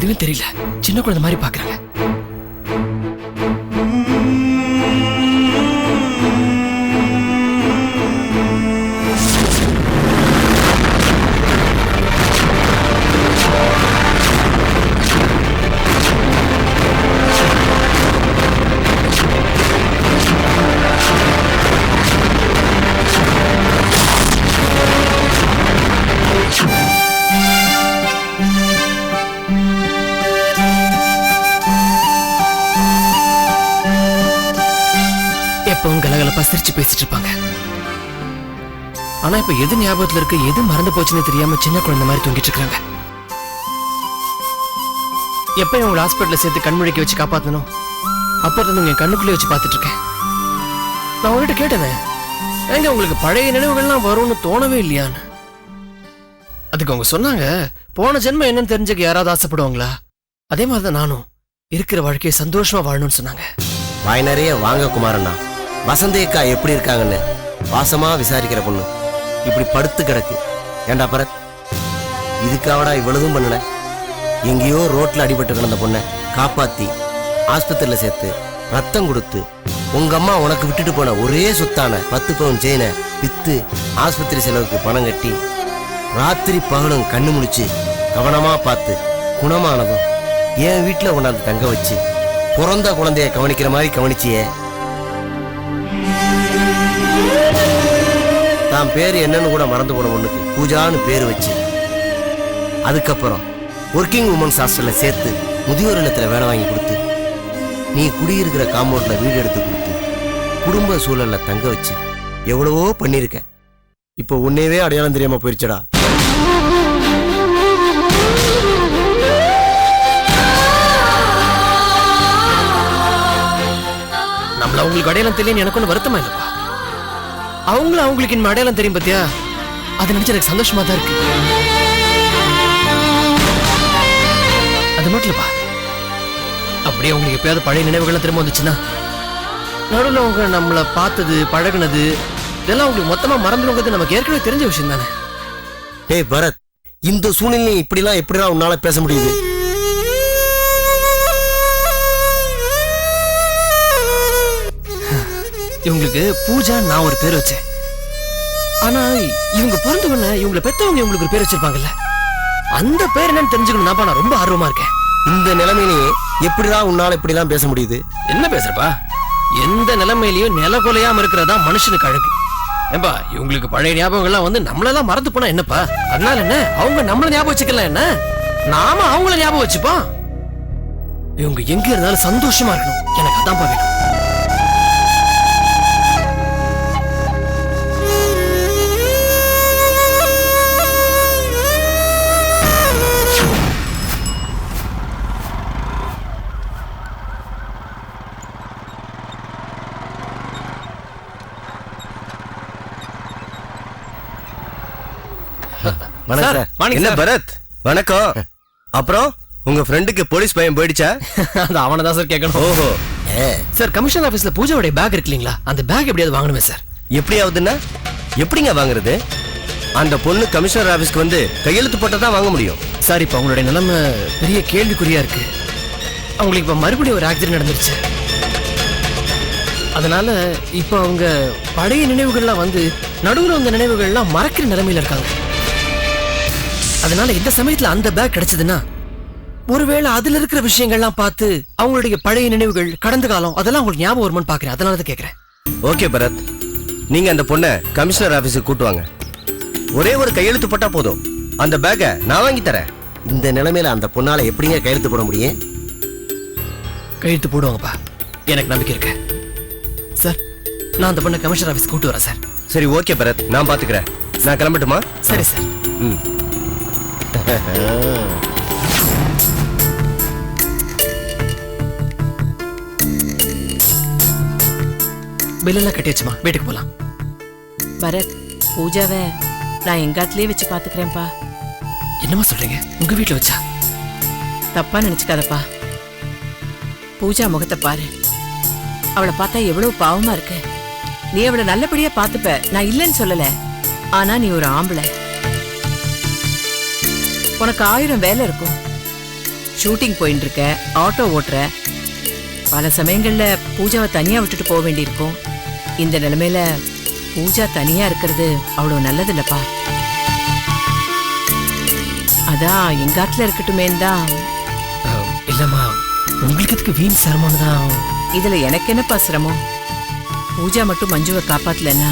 எதுவும் தெரியல, சின்ன குழந்தை மாதிரி பாக்குறாங்க. எப்பவும் கலகலப்பா சிரிச்சு பேசிட்டு இருப்பாங்க. ஆனா இப்ப எது ஞாபகத்துல இருக்கு, எது மறந்து போச்சுன்னு தெரியாம சின்ன குழந்தை மாதிரி தூங்கிட்டு இருக்காங்க. எப்ப உங்களை ஹாஸ்பிட்டல்ல சேர்த்து கண்முழிக்க வச்சு காப்பாத்தணும், அப்ப இருந்து என் கண்ணுக்குள்ளே வச்சு பார்த்துட்டு இருக்கேன். நான் உங்ககிட்ட கேட்டேன், ஏங்க உங்களுக்கு பழைய நினைவுகள்லாம் வரும்னு தோணவே இல்லையான்னு. அதுக்கு அவங்க சொன்னாங்க, போன ஜென்மம் என்னன்னு தெரிஞ்சுக்க யாராவது ஆசைப்படுவாங்களா, அதே மாதிரிதான் நானும் இருக்கிற வாழ்க்கையை சந்தோஷமா வாழணும்னு சொன்னாங்க. வாய் நிறைய வாங்க குமாரண்ணா, வசந்தி அக்கா எப்படி இருக்காங்கன்னு வாசமா விசாரிக்கிற பொண்ணு இப்படி படுத்து கிடக்கு. ஏண்டா பரத், இதுக்காவடா இவ்வளவும் பண்ணல? எங்கேயோ ரோட்ல அடிபட்டு கிடந்த பொண்ணை காப்பாத்தி ஆஸ்பத்திரியில சேர்த்து ரத்தம் கொடுத்து உங்க அம்மா உனக்கு விட்டுட்டு போன ஒரே சொத்தான 10 பவுன் செயினை வித்து ஆஸ்பத்திரி செலவுக்கு பணம் கட்டி ராத்திரி பகலும் கண்ணு முடிச்சு கவனமா பார்த்து குணமானதும் என் வீட்டுல கொண்டாந்து தங்க வச்சு பிறந்த குழந்தைய கவனிக்கிற மாதிரி கவனிச்சியே. தான் பேரு என்னன்னு கூட மறந்து போன பொண்ணுக்கு பூஜான்னு பேரு வச்சு அதுக்கப்புறம் ஒர்க்கிங் உமன்ஸ் ஹாஸ்டல்ல சேர்த்து முதியோர் இல்லத்துல வேலை வாங்கி கொடுத்து நீ குடியிருக்கிற காம்பவுண்ட்ல வீடு எடுத்து கொடுத்து குடும்ப சூழல்ல தங்க வச்சு எவ்வளவோ பண்ணிருக்க. இப்போ உன்னையவே அடையாளம் தெரியாம போயிருச்சடா. நம்மள அவங்களுக்கு அடையாளம் தெரியும் எனக்கு ஒண்ணு வருத்தமா இல்லப்பா. அவங்களுக்கு இந்த அடையாளம் தெரியும் பத்தியா, அதை நினைச்சு எனக்கு சந்தோஷமா தான் இருக்கு. அது மட்டும் இல்லப்பா, அப்படியே உங்களுக்கு எப்பயாவது பழைய நினைவுகள்லாம் திரும்ப வந்துச்சுன்னா நடுவில் அவங்க நம்மளை பார்த்தது பழகுனது இதெல்லாம் உங்களுக்கு மொத்தமா மறந்துடுங்கிறது நமக்கு ஏற்கனவே தெரிஞ்ச விஷயம் தானே. டேய் பரத், இந்த சூழ்நிலையும் இப்படிலாம் எப்படிலாம் உன்னால பேச முடியுது? இவங்களுக்கு பூஜா நான் ஒரு பேர் வச்சேன். ஆனா இவங்க பிறந்தவன இவங்களை பெத்தவங்க இவங்களுக்கு ஒரு பேர் வச்சிருப்பாங்கல்ல, அந்த பேர் என்னன்னு தெரிஞ்சுக்கணும் நான் ரொம்ப ஆர்வமா இருக்கேன். இந்த நிலைமையிலேயே எப்படிதான் உன்னால இப்படிலாம் பேச முடியுது? என்ன பேசுறப்பா, எந்த நிலைமையிலயும் நிலகொலையாம இருக்கிறதா மனுஷனுக்கு அழகு. ஏன்பா இவங்களுக்கு பழைய ஞாபகங்கள்லாம் வந்து நம்மளெல்லாம் மறந்து போனா என்னப்பா, அதனால என்ன அவங்க நம்மள ஞாபகம் வச்சுக்கலாம், என்ன நாம அவங்கள ஞாபகம் வச்சுப்போம். இவங்க எங்க இருந்தாலும் சந்தோஷமா இருக்கணும், எனக்கு அதான் வேணும். என்ன பரத், வணக்கம். அப்புறம் உங்க ஃப்ரெண்டுக்கு போலீஸ் பயம் போயிடுச்சா? அது அவனதான் சார் கேட்கணும். ஓஹோ சார், கமிஷனர் ஆபீஸ்ல பூஜாவுடைய பேக் இருக்கு இல்லீங்களா, அந்த பேக் எப்படியாவது வாங்கணுமே சார். எப்படியாவதுன்னா எப்படிங்க வாங்குறது? அந்த பொண்ணு கமிஷனர் ஆபீஸ்க்கு வந்து கையெழுத்து போட்டதான் வாங்க முடியும். சார், இப்ப அவங்களுடைய நிலைமை பெரிய கேள்விக்குறியா இருக்கு. அவங்களுக்கு இப்ப மறுபடியும் ஒரு ஆக்சிடென்ட் நடந்துருச்சு. அதனால இப்ப அவங்க பழைய நினைவுகள்லாம் வந்து நடுவில் வந்த நினைவுகள்லாம் மறக்கிற நிலைமையில இருக்காங்க. அதனால இந்த சமயத்துல அந்த பேக் கிடைச்சதுன்னா ஒருவேளை அதுல இருக்கிற விஷயங்கள்லாம் பார்த்து அவங்களுடைய பழைய நினைவுகள் கடந்த காலம் அதெல்லாம் உங்களுக்கு ஞாபகம் வருமான்னு பாக்குறேன். அதனாலதான் கேக்குறேன். ஓகே பரத், நீங்க அந்த பொண்ணை கமிஷனர் ஆபீஸுக்கு கூட்டு வாங்க. ஒரே ஒரு கையெழுத்து போட்டா போதும், அந்த பேக்கை நான் வாங்கி தரேன். இந்த நிலைமையில அந்த பொண்ணால எப்படிங்க கையெழுத்து போட முடியும்? கையெழுத்து போடுவாங்கப்பா, எனக்கு நம்பிக்கை இருக்கு சார். நான் அந்த பொண்ணை கமிஷனர் ஆபீஸ் கூட்டு வரேன் சார். சரி ஓகே பரத், நான் பாத்துக்கிறேன். நான் கிளம்பட்டுமா? சரி சார். பில்லெல்லாம் கட்டியாச்சுமா, வீட்டுக்கு போலாம். பரத், பூஜாவை நான் எங்காத்திலே வச்சு பாத்துக்கிறேன்ப்பா. என்னமா சொல்றீங்க, உங்க வீட்டுல வச்சா? தப்பா நினைச்சுக்காதப்பா. பூஜா முகத்தை பாரு, அவளை பார்த்தா எவ்வளவு பாவமா இருக்கு. நீ அவளை நல்லபடியா பாத்துப்ப, நான் இல்லைன்னு சொல்லல. ஆனா நீ ஒரு ஆம்பளை, உனக்கு 1000 வேலை இருக்கும். ஷூட்டிங் போயிட்டு இருக்க, ஆட்டோ ஓட்டுற. பல சமயங்கள்ல பூஜாவை தனியா விட்டுட்டு போக வேண்டியிருக்கும். இந்த நிலைமையில பூஜா தனியா இருக்கிறது அவ்வளவு நல்லது இல்லப்பா. அதான் எங்க ஆத்துல இருக்கட்டுமேன்னு தான். இல்லம்மா, உங்களுக்கு எதுக்கு வீண் சிரமம்னு தான். இதுல எனக்கு என்னப்பா சிரமம்? பூஜா மட்டும் மஞ்சுவை காப்பாத்தலன்னா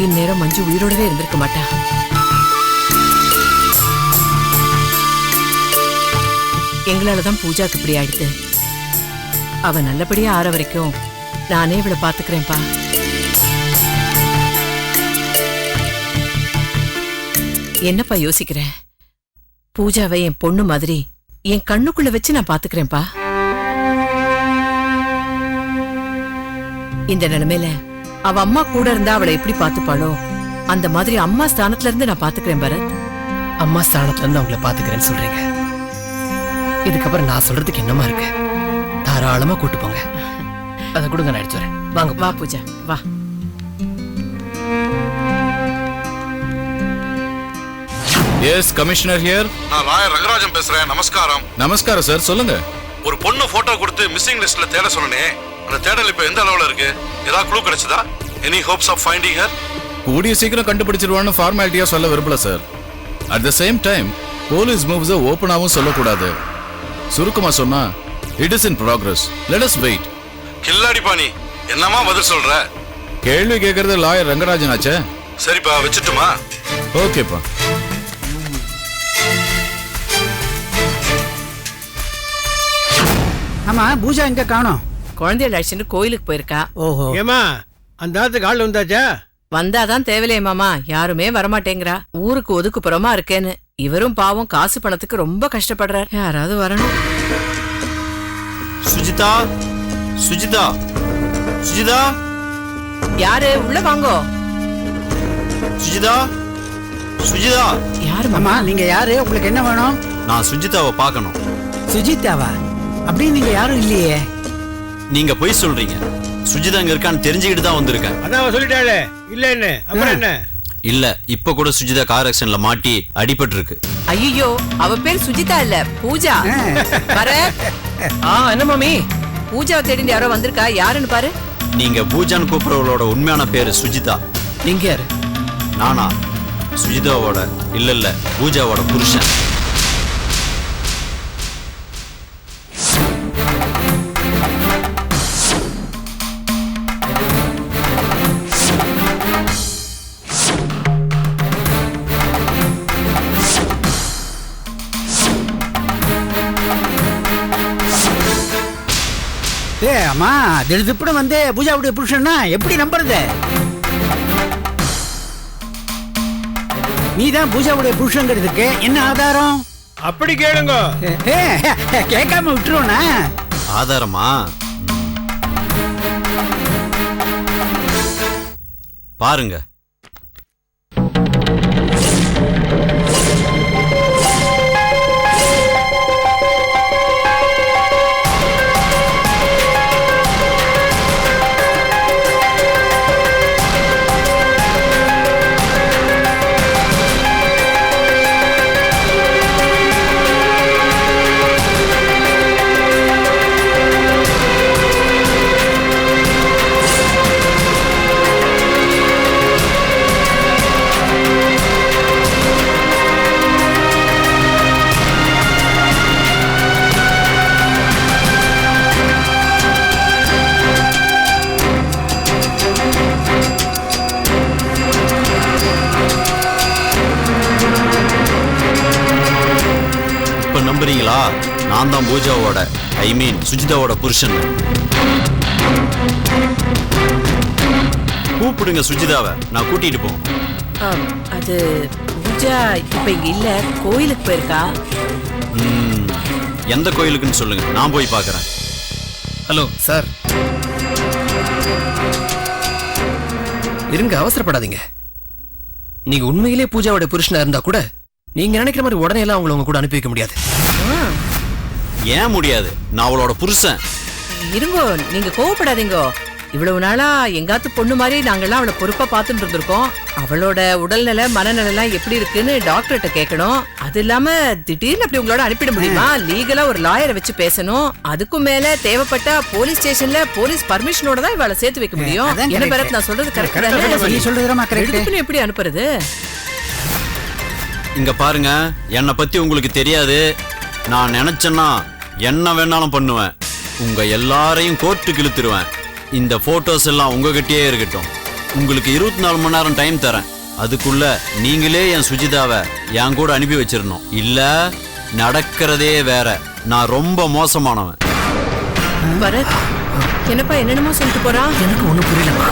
இந்நேரம் மஞ்சு உயிரோடவே இருந்திருக்க மாட்டா. எங்களாலதான் பூஜாக்கு இப்படி ஆயிடுது. அவ நல்லபடியா ஆற வரைக்கும் நானே இவளை பாத்துக்கிறேன்ப்பா. என்னப்பா யோசிக்கிற? பூஜாவை என் பொண்ணு மாதிரி என் கண்ணுக்குள்ள வச்சு நான் பாத்துக்கிறேன்ப்பா. இந்த நிலைமையில அவ அம்மா கூட இருந்தா அவளை எப்படி பாத்துப்பாளோ அந்த மாதிரி அம்மா ஸ்தானத்துல இருந்து நான் பாத்துக்கிறேன் பரத். அம்மா ஸ்தானத்துல இருந்து அவங்கள பாத்துக்கிறேன்னு சொல்றீங்க. இதுக்கப்புறம் நான் சொல்றதுக்கு என்னமா இருக்கு? தாராளமா கூட்டு போங்க. அதை கொடுங்க, நான் எடுத்து வரேன். வாங்க. வா பூஜா வா. Yes commissioner here. நான் லாயர் ரங்கராஜன் பேசுறேன். நமஸ்காரம். நமஸ்காரம் சார், சொல்லுங்க. ஒரு பொண்ணு போட்டோ கொடுத்து மிஸ்ஸிங் லிஸ்ட்ல தேட சொன்னே, அந்த தேடல் இப்ப எந்த அளவுல இருக்கு? ஏதாவது க்ளூ கிடைச்சதா? Any hopes of finding her? கூடிய சீக்கிரம் கண்டுபிடிச்சிருவான்னு ஃபார்மாலிட்டியா சொல்ல விரும்பல sir. At the same time police moves ஓப்பனாவும் சொல்லக்கூடாது. சுருக்கமா சொன்னா it is in progress. Let us wait. கில்லாடி பாணி, என்னமா பதில் சொல்ற? கேள்வி கேட்கறது லாயர் ரங்கராஜன் ஆச்சே. சரிப்பா, வச்சுட்டுமா? ஓகேப்பா. ஆமா, பூஜா எங்க காணோம்? குழந்தைய அழைச்சிட்டு கோயிலுக்கு போயிருக்கா. ஓஹோ. ஏமா, அந்த ஆத்துக்கு ஆள் வந்தாச்சா? வந்தாதான் தேவையில்லையே மாமா, யாருமே வரமாட்டேங்கிறா. ஊருக்கு ஒதுக்குப்புறமா இருக்கேன்னு. இவரும் பாவம் காசு பணத்துக்கு ரொம்ப கஷ்டப்படுறார். யாராவது வரணும். சுஜிதா, சுஜிதா, சுஜிதா, யாரு? உள்ள வாங்கோ. சுஜிதா, சுஜிதா. யாரு ஆமா, மாமா? நீங்க யாரு? உங்களுக்கு என்ன வேணும்? நான் சுஜிதாவை பார்க்கணும். சுஜிதாவா? அப்படி நீங்க யாரும் இல்லையே. நீங்க போய் சொல்றீங்க. சுஜிதா இங்க இருக்கான்னு தெரிஞ்சுக்கிட்டு தான் வந்திருக்கேன். அதான் அவ சொல்லிட்டாளே. இல்ல என்ன அப்புறம் என்ன? இல்ல, இப்ப கூட சுஜிதா கார் ஆக்சிடென்ட்ல மாட்டி அடிபட்டு இருக்கு. ஐயோ, அவ பேர் சுஜிதா இல்ல, பூஜா. வர. என்ன மாமி? பூஜாவை தேடி யாரோ வந்திருக்கா. யாருன்னு பாரு. நீங்க பூஜான்னு கூப்பிடுறவளோட உண்மையான பேரு சுஜிதா. நீங்க யாரு? நானா? சுஜிதாவோட இல்ல பூஜாவோட புருஷன். அம்மா, திடுதிப்புட வந்து பூஜாவுடைய புருஷன்னா எப்படி நம்புறது? நீதான் பூஜாவுடைய புருஷங்கிறதுக்கு என்ன ஆதாரம்? அப்படி கேளுங்க. கேட்காம விட்டுருவோனா? ஆதாரமா? பாருங்க. நம்புறீங்களா? நான் தான் பூஜாவோட, ஐ மீன் சுஜிதாவோட புருஷன். கூப்பிடுங்க சுஜிதாவை, நான் கூட்டிட்டு போவோம். அது பூஜா இப்ப இங்க இல்ல, கோயிலுக்கு போயிருக்கா. எந்த கோயிலுக்குன்னு சொல்லுங்க, நான் போய் பார்க்கறேன். ஹலோ சார், இருங்க, அவசரப்படாதீங்க. நீங்க உண்மையிலே பூஜாவோட புருஷனா இருந்தா கூட நீங்க நினைக்கிற மாதிரி உடனே எல்லாம் உங்களை உங்க கூட அனுப்பி வைக்க முடியாது. ஏன் முடியாது? நான் அவளோட புருஷன். இருங்கோ, நீங்க கோவப்படாதீங்கோ. இவ்வளவு நாளா எங்காத்து பொண்ணு மாதிரி நாங்கெல்லாம் அவளை பொறுப்பா பாத்துட்டு இருந்திருக்கோம். அவளோட உடல்நிலை மனநிலை எல்லாம் எப்படி இருக்குன்னு டாக்டர்கிட்ட கேட்கணும். அது இல்லாம திடீர்னு அப்படி உங்களோட அனுப்பிட முடியுமா? லீகலா ஒரு லாயரை வச்சு பேசணும். அதுக்கும் மேல தேவைப்பட்டா போலீஸ் ஸ்டேஷன்ல போலீஸ் பர்மிஷனோட தான் இவளை சேர்த்து வைக்க முடியும். அதான் என்ன correct. பரத், நான் சொல்றது நீ கரெக்ட்? சொல்றதுமா கரெக்ட். எடுத்துன்னு எப்படி அனுப்புறது? இங்க பாருங்க, என்னை பத்தி உங்களுக்கு தெரியாது. நான் நினைச்சேன்னா என்ன வேணாலும் பண்ணுவேன். உங்க எல்லாரையும் கோர்ட்டுக்கு இழுத்துருவேன். இந்த போட்டோஸ் எல்லாம் உங்ககிட்டயே இருக்கட்டும். உங்களுக்கு 24 மணி நேரம் டைம் தரேன். அதுக்குள்ள நீங்களே என் சுஜிதாவை என் கூட அனுப்பி வச்சிடணும். இல்ல நடக்கிறதே வேற. நான் ரொம்ப மோசமானவன். பரத், என்னப்பா என்னென்னமோ சொல்லிட்டு போறான்? எனக்கு ஒண்ணும் புரியலம்மா.